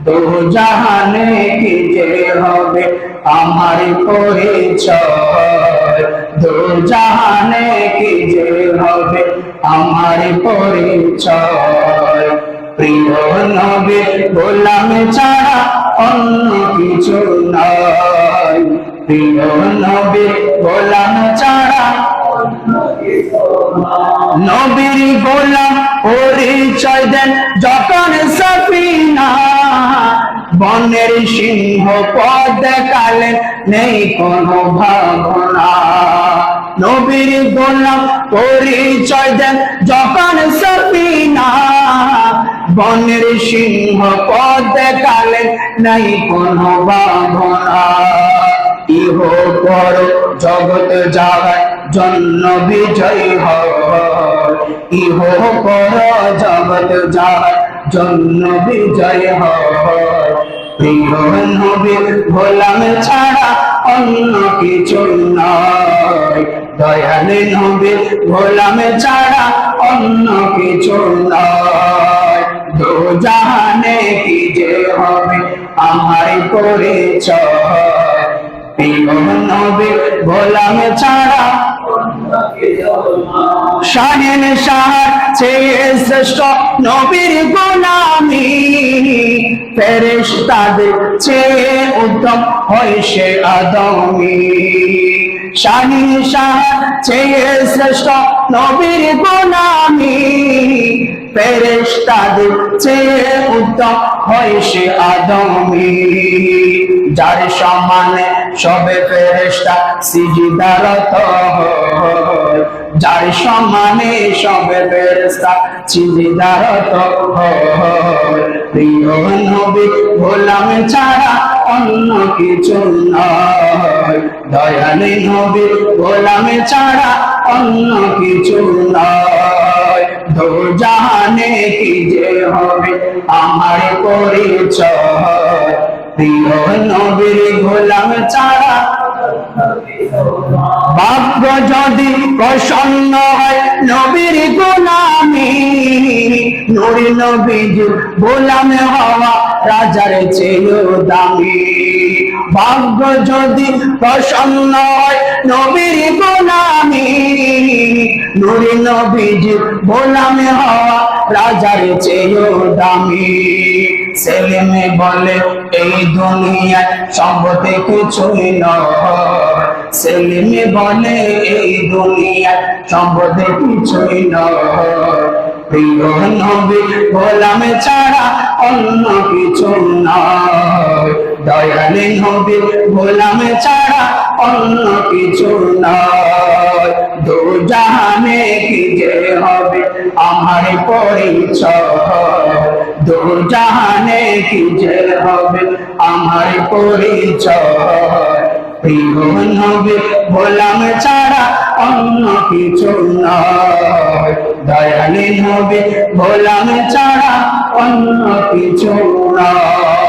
দো জাহানে কি যে হবে আমার পরিচয়, দো জাহানে কি যে হবে আমার পরিচয়। প্রিয় নবী গোলাম ছাড়া অন্য কিছু নয়, প্রিয় নবী গোলাম ছাড়া নবীর গোলাম পরিচয় দেন যখন সফিনা, বনের সিংহ পথ দেখালেন নেই কোনো ভাবনা। নবীর গোলাম পরিচয় দেন যখন সফিনা, বনের সিংহ পথ দেখালেন নেই কোনো ভাবনা। ইহ পর জগৎ যাওয়ার জন্য বিজয় হয়, ইহ পর জগৎ যাওয়ার জন্য বিজয় হয়। প্রিয় নবী গোলাম ছাড়া অন্য কিছু নয়, দয়াল নবী গোলাম ছাড়া অন্য কিছু নয়। দো জাহানে কি যে হবে আমার পরিচয়, প্রিয় নবী গোলাম ছাড়া শাহেন শাহর চেয়ে শ্রেষ্ঠ নবীর গোলামি, ফেরেশতাদের চেয়ে উত্তম হয় সে আদমি। শাহেন শাহর চেয়ে শ্রেষ্ঠ নবীর গোলামি, ফেরেশতাদের চেয়ে উত্তম হয় সে আদমি। যার সমানে সবে ফেরেশতা সিজদারত হয়, যার সমানে সবে ফেরেশতা সিজদারত হয়। প্রিয় নবী গোলাম ছাড়া অন্য কিছু নয়, দয়াল নবী গোলাম ছাড়া অন্য কিছু নয়। দো জাহানে কি যে হবে আমার পরিচয়, প্রিয় নবীর গোলাম ছাড়া। ভাগ্য যদি প্রসন্ন হয় নবীর গোলামি, নূরি নবীর গোলাম হওয়া রাজার চেয়েও দামি। ভাগ্য যদি প্রসন্ন হয় নবীর গোলামি, নূরি নবীর গোলাম হওয়া রাজার চেয়েও দামি। ছেলেমে বলে এই দুনিয়ায় সম্পদে কিছুই নয়, ছেলেমে বলে এই দুনিয়ায় সম্পদে কিছুই নয়। প্রিয় নবী গোলাম ছাড়া অন্য কিছু নয়, দয়াল নবী গোলাম ছাড়া অন্য কিছু নয়। দো জাহানে কি যে হবে আমার পরিচয়, দো জাহানে কি যে হবে আমার পরিচয়। প্রিয় নবী গোলাম ছাড়া অন্য কিছু নয়, দয়াল নবী গোলাম ছাড়া অন্য কিছু নয়।